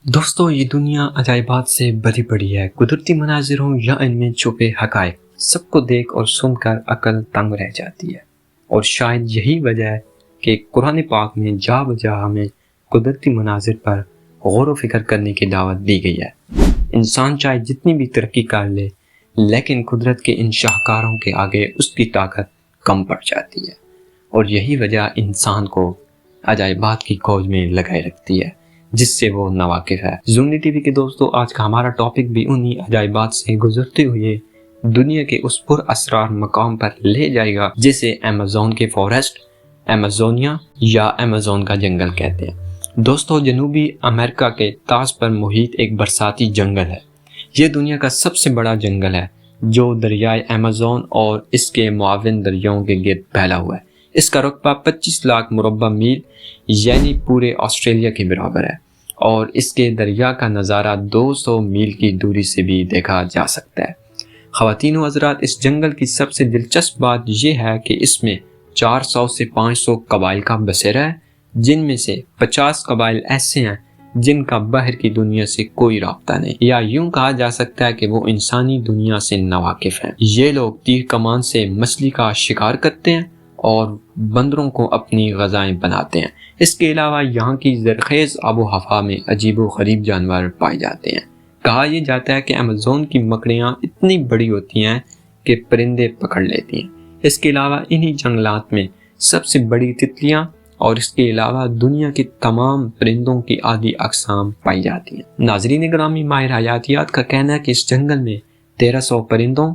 دوستو یہ دنیا عجائبات سے بھری پڑی ہے۔ قدرتی مناظر ہوں یا ان میں چھپے حقائق، سب کو دیکھ اور سن کر عقل تنگ رہ جاتی ہے۔ اور شاید یہی وجہ ہے کہ قرآن پاک میں جا بجا ہمیں قدرتی مناظر پر غور و فکر کرنے کی دعوت دی گئی ہے۔ انسان چاہے جتنی بھی ترقی کر لے، لیکن قدرت کے ان شاہکاروں کے آگے اس کی طاقت کم پڑ جاتی ہے، اور یہی وجہ انسان کو عجائبات کی کھوج میں لگائے رکھتی ہے جس سے وہ ناواقف ہے۔ زمنی ٹی وی کے دوستو، آج کا ہمارا ٹاپک بھی انہی عجائبات سے گزرتے ہوئے دنیا کے اس پر اسرار مقام پر لے جائے گا جسے ایمیزون کے فارسٹ، ایمیزونیا یا ایمیزون کا جنگل کہتے ہیں۔ دوستو، جنوبی امریکہ کے طاس پر محیط ایک برساتی جنگل ہے۔ یہ دنیا کا سب سے بڑا جنگل ہے جو دریائے ایمیزون اور اس کے معاون دریاؤں کے گرد پھیلا ہوا ہے۔ اس کا رقبہ 25 لاکھ مربع میل یعنی پورے آسٹریلیا کے برابر ہے، اور اس کے دریا کا نظارہ 200 میل کی دوری سے بھی دیکھا جا سکتا ہے۔ خواتین و حضرات، اس جنگل کی سب سے دلچسپ بات یہ ہے کہ اس میں 400 سے 500 قبائل کا بسیرا ہے، جن میں سے 50 قبائل ایسے ہیں جن کا باہر کی دنیا سے کوئی رابطہ نہیں، یا یوں کہا جا سکتا ہے کہ وہ انسانی دنیا سے ناواقف ہیں۔ یہ لوگ تیر کمان سے مچھلی کا شکار کرتے ہیں اور بندروں کو اپنی غذائیں بناتے ہیں۔ اس کے علاوہ یہاں کی زرخیز آب و ہوا میں عجیب و غریب جانور پائے جاتے ہیں۔ کہا یہ جاتا ہے کہ ایمیزون کی مکڑیاں اتنی بڑی ہوتی ہیں کہ پرندے پکڑ لیتی ہیں۔ اس کے علاوہ انہی جنگلات میں سب سے بڑی تتلیاں اور اس کے علاوہ دنیا کے تمام پرندوں کی آدھی اقسام پائی جاتی ہیں۔ ناظرین گرامی، ماہر حیاتیات کا کہنا ہے کہ اس جنگل میں 1300 پرندوں،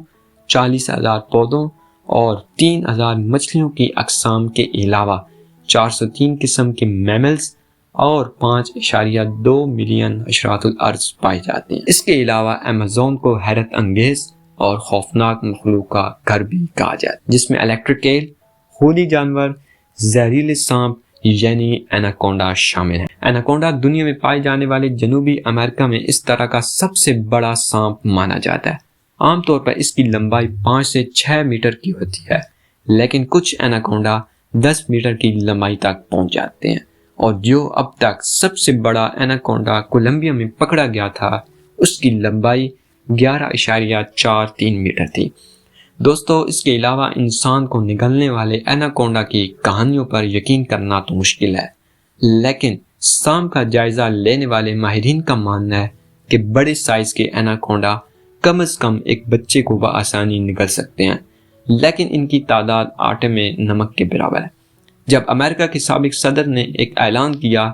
40,000 پودوں اور 3,000 مچھلیوں کی اقسام کے علاوہ 403 قسم کے میملز اور 5.2 ملین حشرات الارض پائے جاتے ہیں۔ اس کے علاوہ ایمیزون کو حیرت انگیز اور خوفناک مخلوق کا گھر بھی کہا جاتا ہے، جس میں الیکٹرک ایل، خونی جانور، زہریلے سانپ یعنی ایناکونڈا شامل ہیں۔ ایناکونڈا دنیا میں پائے جانے والے جنوبی امریکہ میں اس طرح کا سب سے بڑا سانپ مانا جاتا ہے۔ عام طور پر اس کی لمبائی 5 سے 6 میٹر کی ہوتی ہے، لیکن کچھ ایناکونڈا 10 میٹر کی لمبائی تک پہنچ جاتے ہیں، اور جو اب تک سب سے بڑا ایناکونڈا کولمبیا میں پکڑا گیا تھا اس کی لمبائی 11.43 میٹر تھی۔ دوستو، اس کے علاوہ انسان کو نگلنے والے ایناکونڈا کی کہانیوں پر یقین کرنا تو مشکل ہے، لیکن سانپ کا جائزہ لینے والے ماہرین کا ماننا ہے کہ بڑے سائز کے ایناکونڈا کم از کم ایک بچے کو بآسانی نگل سکتے ہیں، لیکن ان کی تعداد آٹے میں نمک کے برابر ہے۔ جب امریکہ کے سابق صدر نے ایک اعلان کیا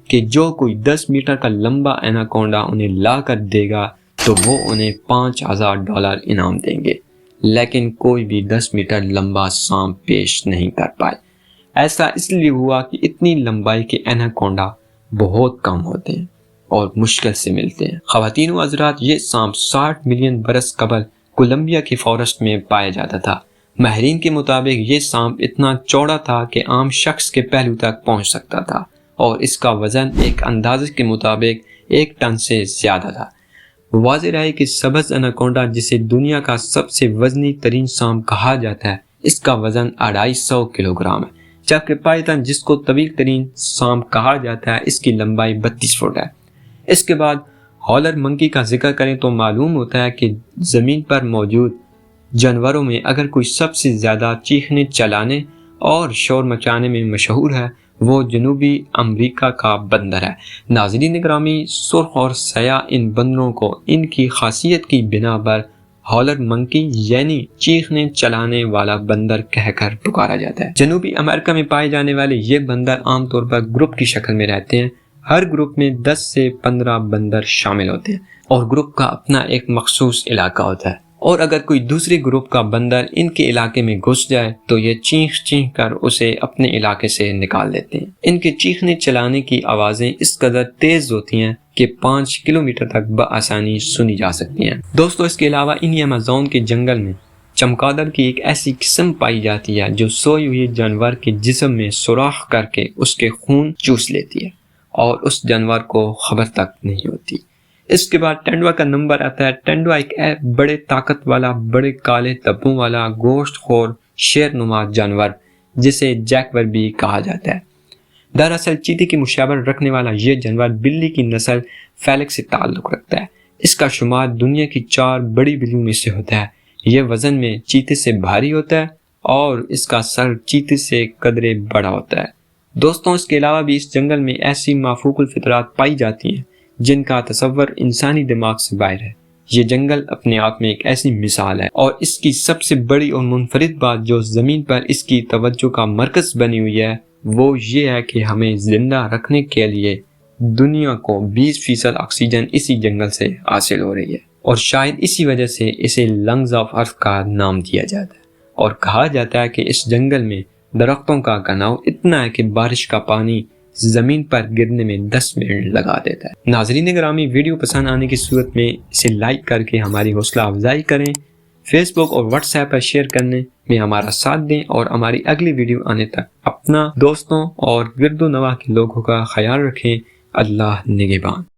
کہ جو کوئی 10 میٹر کا لمبا ایناکونڈا انہیں لا کر دے گا تو وہ انہیں $5,000 انعام دیں گے، لیکن کوئی بھی 10 میٹر لمبا سانپ پیش نہیں کر پائے۔ ایسا اس لیے ہوا کہ اتنی لمبائی کے ایناکونڈا بہت کم ہوتے ہیں اور مشکل سے ملتے ہیں۔ خواتین و حضرات، یہ سانپ 60 ملین برس قبل کولمبیا کے فارسٹ میں پایا جاتا تھا۔ ماہرین کے مطابق یہ سانپ اتنا چوڑا تھا کہ عام شخص کے پہلو تک پہنچ سکتا تھا، اور اس کا وزن ایک اندازے کے مطابق 1 ٹن سے زیادہ تھا۔ واضح رہے کہ سبز ایناکونڈا، جسے دنیا کا سب سے وزنی ترین سانپ کہا جاتا ہے، اس کا وزن 250 کلو گرام ہے، جبکہ پائتھن، جس کو طویل ترین سانپ کہا جاتا ہے، اس کی لمبائی 32 فٹ ہے۔ اس کے بعد ہالر منکی کا ذکر کریں تو معلوم ہوتا ہے کہ زمین پر موجود جانوروں میں اگر کوئی سب سے زیادہ چیخنے، چلانے اور شور مچانے میں مشہور ہے، وہ جنوبی امریکہ کا بندر ہے۔ ناظرین گرامی، سرخ اور سیاہ ان بندروں کو ان کی خاصیت کی بنا پر ہالر منکی یعنی چیخنے چلانے والا بندر کہہ کر پکارا جاتا ہے۔ جنوبی امریکہ میں پائے جانے والے یہ بندر عام طور پر گروپ کی شکل میں رہتے ہیں۔ ہر گروپ میں 10 سے 15 بندر شامل ہوتے ہیں، اور گروپ کا اپنا ایک مخصوص علاقہ ہوتا ہے، اور اگر کوئی دوسری گروپ کا بندر ان کے علاقے میں گھس جائے تو یہ چینخ چینخ کر اسے اپنے علاقے سے نکال دیتے ہیں۔ ان کے چیخنے چلانے کی آوازیں اس قدر تیز ہوتی ہیں کہ 5 کلومیٹر تک بآسانی سنی جا سکتی ہیں۔ دوستو، اس کے علاوہ انہی ایمیزون کے جنگل میں چمگادڑ کی ایک ایسی قسم پائی جاتی ہے جو سوئے ہوئے جانور کے جسم میں سوراخ کر کے اس کے خون چوس لیتی ہے، اور اس جانور کو خبر تک نہیں ہوتی۔ اس کے بعد ٹینڈوا کا نمبر آتا ہے۔ ٹینڈوا ایک بڑے طاقت والا، بڑے کالے دھبوں والا، گوشت خور، شیر نما جانور جسے جیکور بھی کہا جاتا ہے۔ دراصل چیتے کی مشابہت رکھنے والا یہ جانور بلی کی نسل فیلکس سے تعلق رکھتا ہے۔ اس کا شمار دنیا کی 4 بڑی بلیوں میں سے ہوتا ہے۔ یہ وزن میں چیتے سے بھاری ہوتا ہے اور اس کا سر چیتے سے قدرے بڑا ہوتا ہے۔ دوستوں، اس کے علاوہ بھی اس جنگل میں ایسی مافوق الفطرات پائی جاتی ہیں جن کا تصور انسانی دماغ سے باہر ہے۔ یہ جنگل اپنے آپ میں ایک ایسی مثال ہے، اور اس کی سب سے بڑی اور منفرد بات جو زمین پر اس کی توجہ کا مرکز بنی ہوئی ہے وہ یہ ہے کہ ہمیں زندہ رکھنے کے لیے دنیا کو 20% آکسیجن اسی جنگل سے حاصل ہو رہی ہے، اور شاید اسی وجہ سے اسے لنگز آف ارتھ کا نام دیا جاتا ہے۔ اور کہا جاتا ہے کہ اس جنگل میں درختوں کا گھناؤ اتنا ہے کہ بارش کا پانی زمین پر گرنے میں 10 منٹ لگا دیتا ہے۔ ناظرین گرامی، ویڈیو پسند آنے کی صورت میں اسے لائک کر کے ہماری حوصلہ افزائی کریں، فیس بک اور واٹس ایپ پر شیئر کرنے میں ہمارا ساتھ دیں، اور ہماری اگلی ویڈیو آنے تک اپنا، دوستوں اور گرد و نواح کے لوگوں کا خیال رکھیں۔ اللہ نگہبان۔